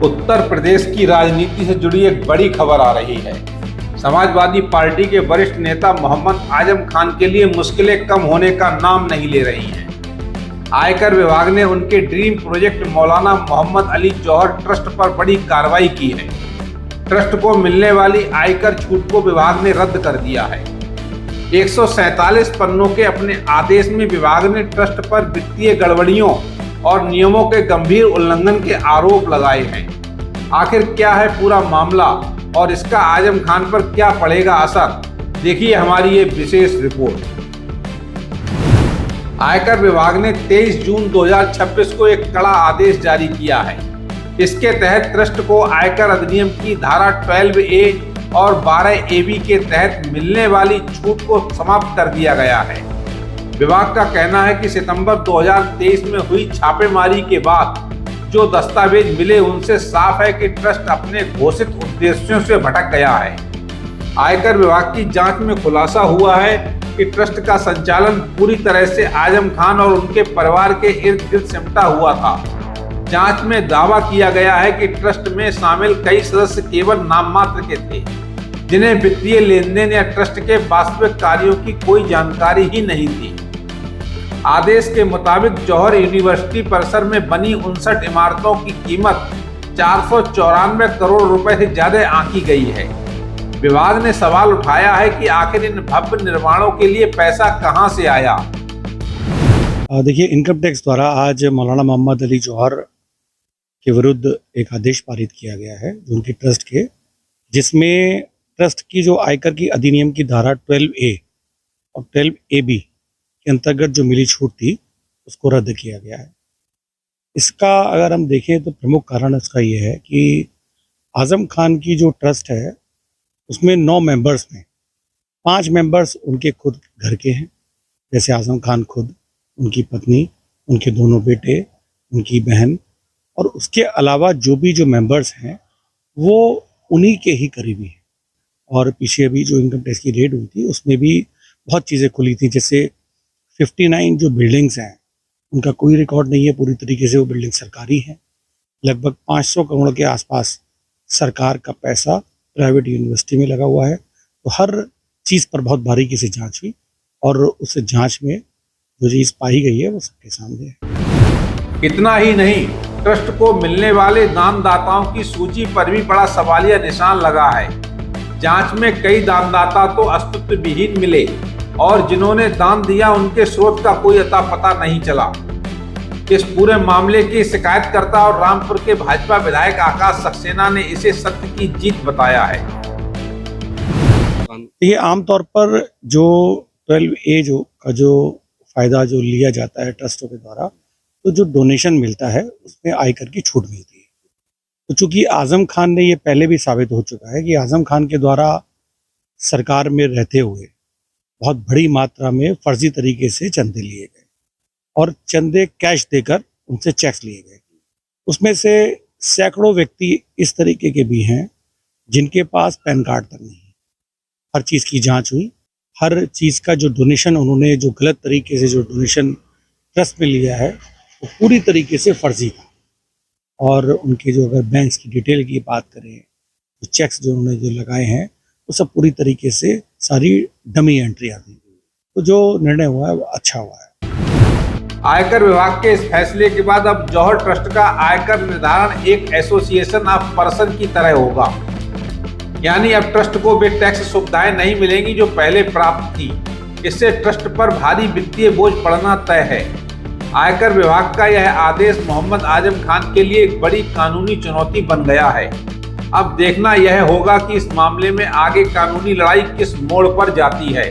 उत्तर प्रदेश की राजनीति से जुड़ी एक बड़ी खबर आ रही है। समाजवादी पार्टी के वरिष्ठ नेता मोहम्मद आजम खान के लिए मुश्किलें कम होने का नाम नहीं ले रही हैं। आयकर विभाग ने उनके ड्रीम प्रोजेक्ट मौलाना मोहम्मद अली जौहर ट्रस्ट पर बड़ी कार्रवाई की है। ट्रस्ट को मिलने वाली आयकर छूट को विभाग ने रद्द कर दिया है। 147 पन्नों के अपने आदेश में विभाग ने ट्रस्ट पर वित्तीय गड़बड़ियों और नियमों के गंभीर उल्लंघन के आरोप लगाए हैं। आखिर क्या है पूरा मामला और इसका आजम खान पर क्या पड़ेगा असर, देखिए हमारी ये विशेष रिपोर्ट। आयकर विभाग ने 23 जून 2026 को एक कड़ा आदेश जारी किया है। इसके तहत ट्रस्ट को आयकर अधिनियम की धारा 12A और 12AB के तहत मिलने वाली छूट को समाप्त कर दिया गया है। विभाग का कहना है कि सितंबर 2023 में हुई छापेमारी के बाद जो दस्तावेज मिले उनसे साफ है कि ट्रस्ट अपने घोषित उद्देश्यों से भटक गया है। आयकर विभाग की जांच में खुलासा हुआ है कि ट्रस्ट का संचालन पूरी तरह से आजम खान और उनके परिवार के इर्द गिर्द सिमटा हुआ था। जांच में दावा किया गया है कि ट्रस्ट में शामिल कई सदस्य केवल नाम मात्र के थे, जिन्हें वित्तीय लेनदेन या ट्रस्ट के वास्तविक कार्यों की कोई जानकारी ही नहीं थी। आदेश के मुताबिक जौहर यूनिवर्सिटी परिसर में बनी 59 इमारतों की कीमत 494 करोड़ रुपए से ज्यादा आंकी गई है। विभाग ने सवाल उठाया है कि आखिर इन भव्य निर्माणों के लिए पैसा कहां से आया। देखिए, इनकम टैक्स द्वारा आज मौलाना मोहम्मद अली जौहर के विरुद्ध एक आदेश पारित किया गया है, जो उनकी ट्रस्ट के, जिसमें ट्रस्ट की जो आयकर की अधिनियम की धारा 12A और 12AB के अंतर्गत जो मिली छूट थी उसको रद्द किया गया है। इसका अगर हम देखें तो प्रमुख कारण इसका ये है कि आजम खान की जो ट्रस्ट है उसमें 9 मेंबर्स में 5 मेंबर्स उनके खुद घर के हैं, जैसे आजम खान खुद, उनकी पत्नी, उनके दोनों बेटे, उनकी बहन, और उसके अलावा जो मेंबर्स हैं वो उन्हीं के ही करीबी हैं। और पीछे अभी जो इनकम टैक्स की रेड हुई थी उसमें भी बहुत चीज़ें खुली थी, जैसे 59 जो बिल्डिंग्स हैं उनका कोई रिकॉर्ड नहीं है, पूरी तरीके से वो बिल्डिंग सरकारी है। लगभग 500 करोड़ के आसपास सरकार का पैसा प्राइवेट यूनिवर्सिटी में लगा हुआ है। तो हर चीज़ पर बहुत बारीकी से जांच हुई और उस जांच में जो चीज़ पाई गई है वो सबके सामने है। इतना ही नहीं, ट्रस्ट को मिलने वाले दानदाताओं की सूची पर भी बड़ा सवालिया निशान लगा है। जांच में कई दानदाता तो अस्तित्व विहीन मिले और जिन्होंने दान दिया उनके स्रोत का कोई अता पता नहीं चला। इस पूरे मामले की शिकायतकर्ता और रामपुर के भाजपा विधायक आकाश सक्सेना ने इसे सत्य की जीत बताया है। ये आमतौर पर जो 12A जो फायदा जो लिया जाता है ट्रस्टों के द्वारा, तो जो डोनेशन मिलता है उसमें आयकर की छूट मिलती है। तो चूंकि आजम खान ने ये पहले भी साबित हो चुका है कि आजम खान के द्वारा सरकार में रहते हुए बहुत बड़ी मात्रा में फर्जी तरीके से चंदे लिए गए और चंदे कैश देकर उनसे चेक्स लिए गए। उसमें से सैकड़ों व्यक्ति इस तरीके के भी हैं जिनके पास पैन कार्ड तक नहीं है। हर चीज़ की जांच हुई, हर चीज़ का जो डोनेशन उन्होंने जो गलत तरीके से जो डोनेशन ट्रस्ट में लिया है वो पूरी तरीके से फर्जी था। और उनके जो अगर बैंक्स की डिटेल की बात करें, तो चेक्स जो उन्होंने जो लगाए हैं वो सब पूरी तरीके से सारी डमी एंट्री आती है। तो जो निर्णय हुआ है वो अच्छा हुआ है। आयकर विभाग के इस फैसले के बाद अब जौहर ट्रस्ट का आयकर निर्धारण एक एसोसिएशन ऑफ पर्सन की तरह होगा, यानी अब ट्रस्ट को वे टैक्स सुविधाएं नहीं मिलेंगी जो पहले प्राप्त थी। इससे ट्रस्ट पर भारी वित्तीय बोझ पड़ना तय है। आयकर विभाग का यह आदेश मोहम्मद आजम खान के लिए एक बड़ी कानूनी चुनौती बन गया है। अब देखना यह होगा कि इस मामले में आगे कानूनी लड़ाई किस मोड़ पर जाती है।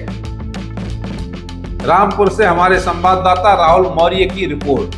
रामपुर से हमारे संवाददाता राहुल मौर्य की रिपोर्ट।